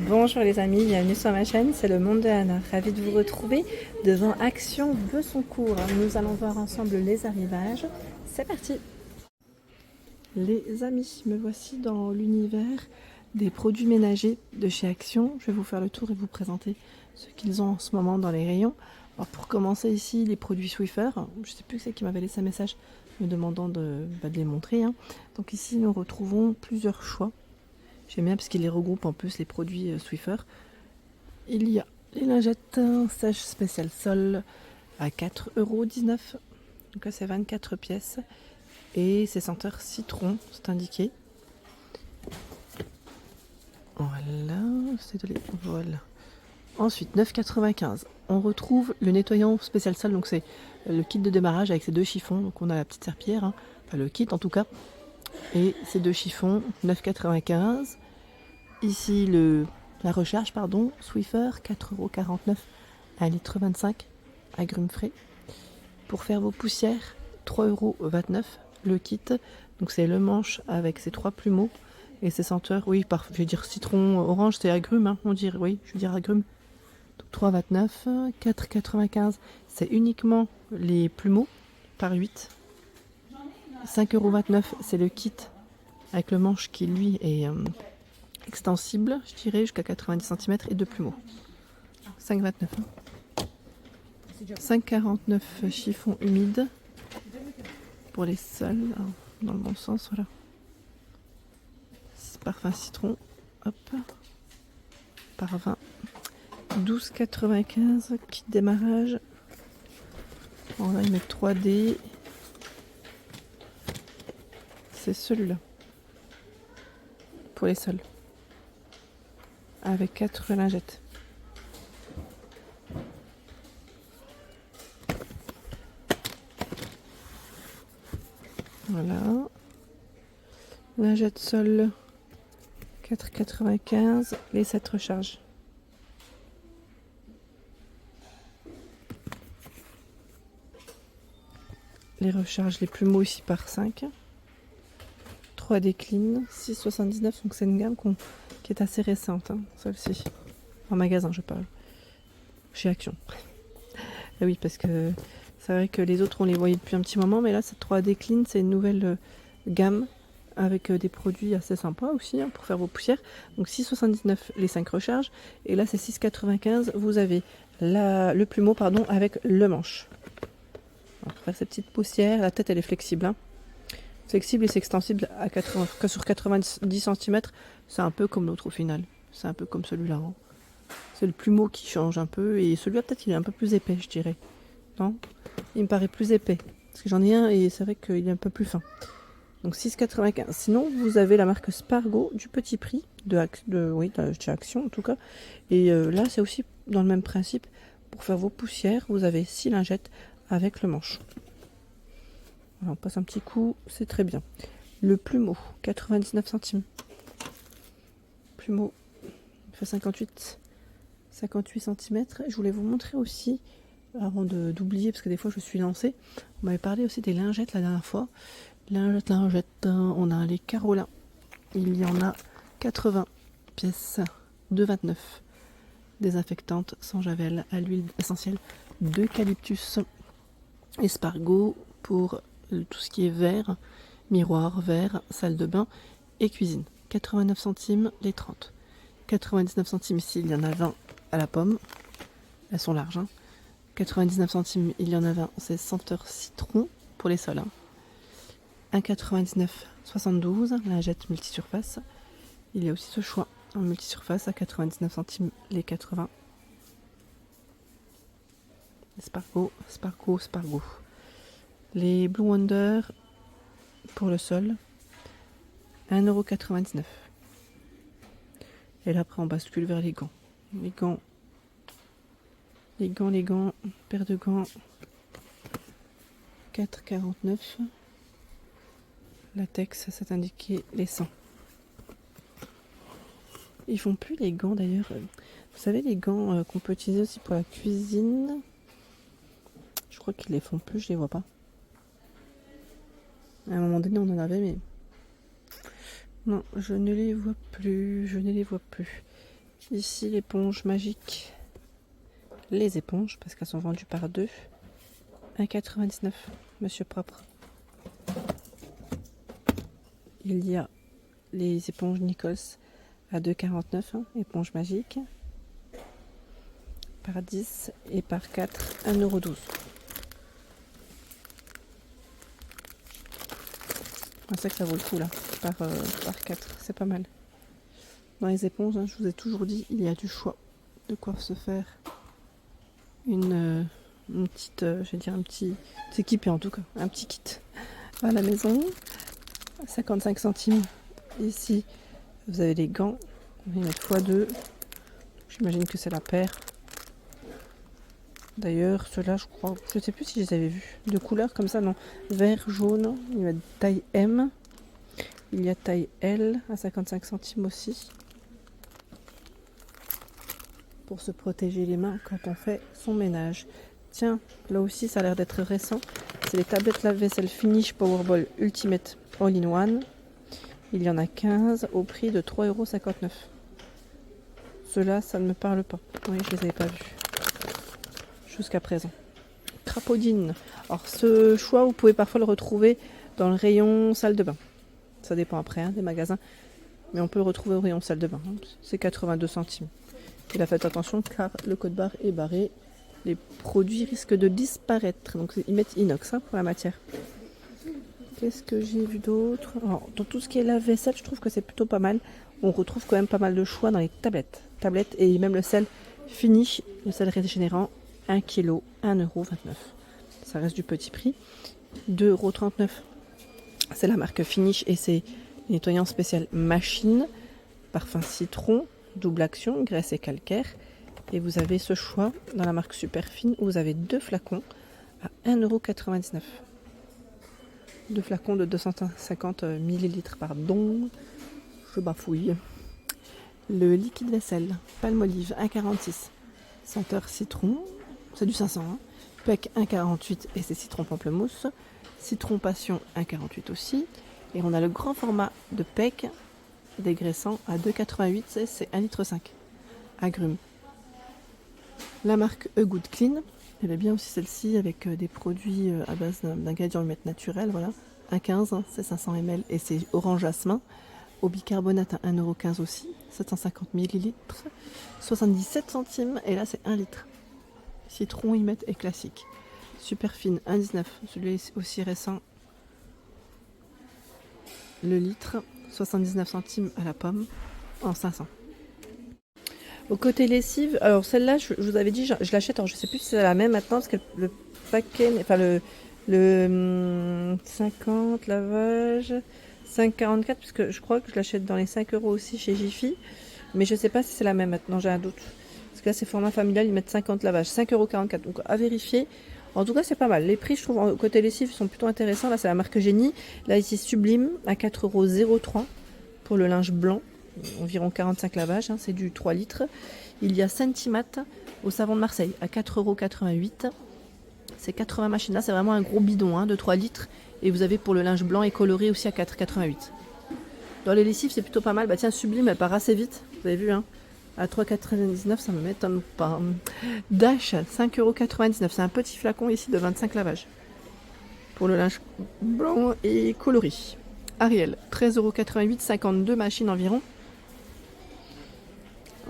Bonjour les amis, bienvenue sur ma chaîne, c'est le monde de Anna. Ravie de vous retrouver devant Action Besoncourt. Nous allons voir ensemble les arrivages. C'est parti! Les amis, me voici dans l'univers des produits ménagers de chez Action. Je vais vous faire le tour et vous présenter ce qu'ils ont en ce moment dans les rayons. Alors pour commencer ici, les produits Swiffer. Je ne sais plus qui c'est qui m'avait laissé un message me demandant de les montrer. Donc ici, nous retrouvons plusieurs choix. J'aime bien parce qu'il les regroupe en plus les produits Swiffer. Il y a les lingettes sèches spécial sol à 4,19 €. Donc là c'est 24 pièces. Et c'est senteur citron, c'est indiqué. Voilà, c'est de voilà. Ensuite, 9,95 €. On retrouve le nettoyant spécial sol, donc c'est le kit de démarrage avec ces deux chiffons. Donc on a la petite serpillière, enfin le kit en tout cas. Et ces deux chiffons, 9,95 €. Ici la recharge, pardon, Swiffer, 4,49 € à 1,25 litre agrumes frais. Pour faire vos poussières, 3,29 € le kit. Donc c'est le manche avec ses 3 plumeaux et ses senteurs. Oui, je vais dire citron orange, c'est agrumes, on dirait, oui, je vais dire agrumes. Donc 3,29 €, 4,95 €, c'est uniquement les plumeaux par 8. 5,29 €, c'est le kit avec le manche qui lui est extensible, je dirais, jusqu'à 90 cm et deux plumeaux. 5,29 €. 5,49 € chiffon humide pour les sols, dans le bon sens, voilà. Parfum citron, hop, par 20. 12,95 €, kit démarrage. Voilà, ils mettent 3D. C'est celui-là pour les sols avec 4 lingettes. Voilà. Lingette sol 4,95 €, les 7 recharges. Les recharges, les plumeaux ici par 5. 3D clean, 6,79 €. Donc c'est une gamme qui est assez récente, celle-ci. En magasin, je parle. Chez Action. Et oui, parce que c'est vrai que les autres, on les voyait depuis un petit moment, mais là, cette 3D clean, c'est une nouvelle gamme avec des produits assez sympas aussi pour faire vos poussières. Donc 6,79 € les 5 recharges. Et là, c'est 6,95 €. Vous avez le plumeau pardon, avec le manche. Alors, pour faire ces petites poussières, la tête, elle est flexible. Flexible et c'est extensible sur 90 cm. C'est un peu comme l'autre au final. C'est un peu comme celui-là. C'est le plumeau qui change un peu. Et celui-là, peut-être, il est un peu plus épais, je dirais. Non, il me paraît plus épais. Parce que j'en ai un et c'est vrai qu'il est un peu plus fin. Donc 6,95 €. Sinon, vous avez la marque Spargo du petit prix de chez Action en tout cas. Et là, c'est aussi dans le même principe. Pour faire vos poussières, vous avez 6 lingettes avec le manche. Voilà, on passe un petit coup, c'est très bien. Le plumeau, 99 centimes. Plumeau, il fait 58 cm. Je voulais vous montrer aussi, avant d'oublier, parce que des fois je suis lancée, on m'avait parlé aussi des lingettes la dernière fois. Lingettes, on a les Carola. Il y en a 80 pièces, 2,29 €. Désinfectante sans javel à l'huile essentielle d'eucalyptus. Espargot pour tout ce qui est verre, miroir, verre, salle de bain et cuisine. 89 centimes les 30. 99 centimes ici, il y en a 20 à la pomme. Elles sont larges. 99 centimes, il y en a 20, c'est senteur citron pour les sols. 1,99 €, 72, lingette multisurface. Il y a aussi ce choix en multisurface à 99 centimes les 80. Spargo. Les Blue Wonder pour le sol, 1,99 €. Et là après on bascule vers les gants. Les gants, paire de gants, 4,49 €. Latex, c'est indiqué les 100. Ils font plus les gants d'ailleurs. Vous savez les gants qu'on peut utiliser aussi pour la cuisine. Je crois qu'ils les font plus, je les vois pas. À un moment donné on en avait mais non, je ne les vois plus. Ici, l'éponge magique. Les éponges, parce qu'elles sont vendues par deux. 1,99 €, monsieur propre. Il y a les éponges Nichols à 2,49 €, hein, éponge magique. Par 10 et par 4, 1,12 €. C'est ça que ça vaut le coup là, par 4, c'est pas mal. Dans les éponges, hein, je vous ai toujours dit, il y a du choix de quoi se faire une petite, je vais dire un petit équipé en tout cas, un petit kit à la maison. 55 centimes. Ici, vous avez les gants, on va y mettre x2. J'imagine que c'est la paire. D'ailleurs, ceux-là, je crois, je sais plus si je les avais vus. De couleurs comme ça, non. Vert, jaune, il y a taille M. Il y a taille L à 55 centimes aussi. Pour se protéger les mains quand on fait son ménage. Tiens, là aussi, ça a l'air d'être récent. C'est les tablettes lave-vaisselle Finish Powerball Ultimate All-in-One. Il y en a 15 au prix de 3,59 €. Ceux-là, ça ne me parle pas. Oui, je les avais pas vus jusqu'à présent. Crapaudine. Alors ce choix, vous pouvez parfois le retrouver dans le rayon salle de bain. Ça dépend après hein, des magasins. Mais on peut le retrouver au rayon salle de bain. Hein. C'est 82 centimes. Et là, faites attention car le code barre est barré. Les produits risquent de disparaître. Donc ils mettent inox hein, pour la matière. Qu'est-ce que j'ai vu d'autre? Dans tout ce qui est lave-vaisselle, je trouve que c'est plutôt pas mal. On retrouve quand même pas mal de choix dans les tablettes. Tablettes et même le sel Finish, le sel régénérant. 1 kg, 1,29 €. Ça reste du petit prix. 2,39 €. C'est la marque Finish et c'est nettoyant spécial machine. Parfum citron, double action, graisse et calcaire. Et vous avez ce choix dans la marque Superfine où vous avez 2 flacons à 1,99 €. 2 flacons de 250 ml, pardon. Je bafouille. Le liquide vaisselle, Palmolive 1,46 €. Senteur citron. C'est du 500, hein. PEC 1,48 et c'est citron pamplemousse. Citron passion 1,48 aussi. Et on a le grand format de PEC dégraissant à 2,88, c'est 1,5 litre. Agrumes. La marque A Good Clean. Elle est bien aussi celle-ci avec des produits à base d'ingrédients humides naturels. Voilà. 1,15, c'est 500 ml et c'est orange jasmin. Au bicarbonate à 1,15 € aussi. 750 ml. 77 centimes et là c'est 1 litre. Citron Imet est classique. Superfine 1,19. Celui-là aussi récent. Le litre 79 centimes à la pomme en 500. Au côté lessive, alors celle-là je vous avais dit je l'achète, alors je sais plus si c'est la même maintenant parce que le paquet, enfin le 50 lavage 5,44 puisque je crois que je l'achète dans les 5 € aussi chez Jiffy, mais je sais pas si c'est la même maintenant, j'ai un doute. Parce que là c'est format familial, ils mettent 50 lavages, 5,44 €, donc à vérifier. En tout cas c'est pas mal, les prix je trouve côté lessive sont plutôt intéressants. Là c'est la marque Génie, là ici Sublime à 4,03 € pour le linge blanc, environ 45 lavages, hein, c'est du 3 litres. Il y a Sentimat au savon de Marseille à 4,88 €. C'est 80 machines, là c'est vraiment un gros bidon hein, de 3 litres. Et vous avez pour le linge blanc et coloré aussi à 4,88 €. Dans les lessives c'est plutôt pas mal, bah tiens Sublime elle part assez vite, vous avez vu hein. À 3,99 €, ça me m'étonne pas. Dash, 5,99 €. C'est un petit flacon ici de 25 lavages. Pour le linge blanc et coloré. Ariel, 13,88 €, 52 machines environ.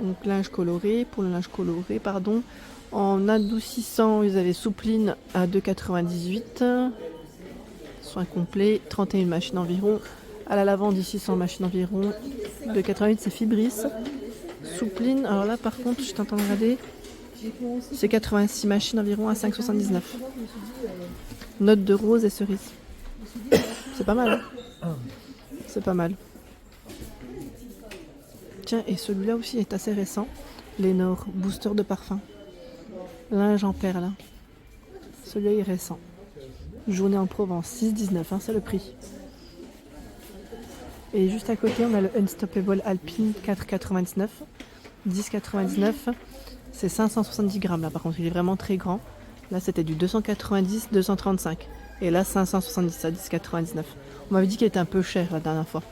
Donc linge coloré, pour le linge coloré, pardon. En adoucissant, vous avez Soupline à 2,98 €. Soin complet, 31 machines environ. À la lavande, ici 100 machines environ. 2,88 €, c'est Fibris. Soupline, alors là par contre, je t'entends regarder, c'est 86 machines environ à 5,79 €. Note de rose et cerise. C'est pas mal. Hein, c'est pas mal. Tiens, et celui-là aussi est assez récent. Lénore, booster de parfum. Linge en perles. Celui-là est récent. Journée en Provence, 6,19 €, hein, c'est le prix. Et juste à côté, on a le Unstoppable Alpine 4,99 €. 10,99 €. C'est 570 grammes là, par contre, il est vraiment très grand. Là, c'était du 290, 235. Et là, 570 à 10,99 €. On m'avait dit qu'il était un peu cher la dernière fois.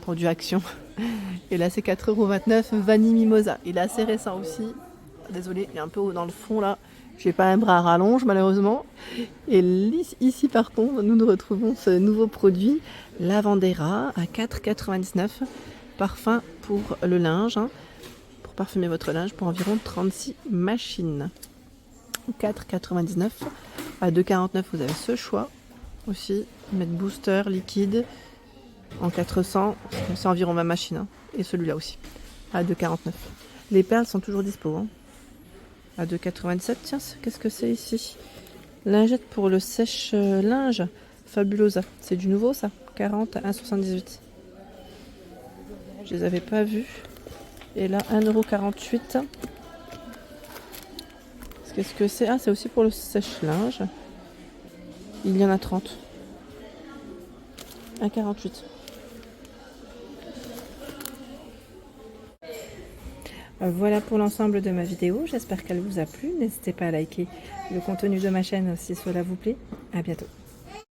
produit Action. Et là c'est 4,29 € Vanille Mimosa. Il est assez récent aussi. Désolée, il est un peu haut dans le fond là. J'ai pas un bras à rallonge malheureusement. Et ici par contre, nous retrouvons ce nouveau produit Lavandera à 4,99 €. Parfum pour le linge, hein, pour parfumer votre linge pour environ 36 machines. 4,99 €. À 2,49 € vous avez ce choix aussi. Mettre booster liquide en 400, c'est environ ma machine. Hein, et celui-là aussi à 2,49 €. Les perles sont toujours dispo. Hein. À 2,97 €. Tiens, qu'est-ce que c'est ici? Lingette pour le sèche-linge. Fabulosa. C'est du nouveau ça. 40 à 1,78 €. Je les avais pas vus. Et là, 1,48 €. Qu'est-ce que c'est? Ah, c'est aussi pour le sèche-linge. Il y en a 30. 1,48 €. Voilà pour l'ensemble de ma vidéo, j'espère qu'elle vous a plu. N'hésitez pas à liker le contenu de ma chaîne si cela vous plaît. À bientôt.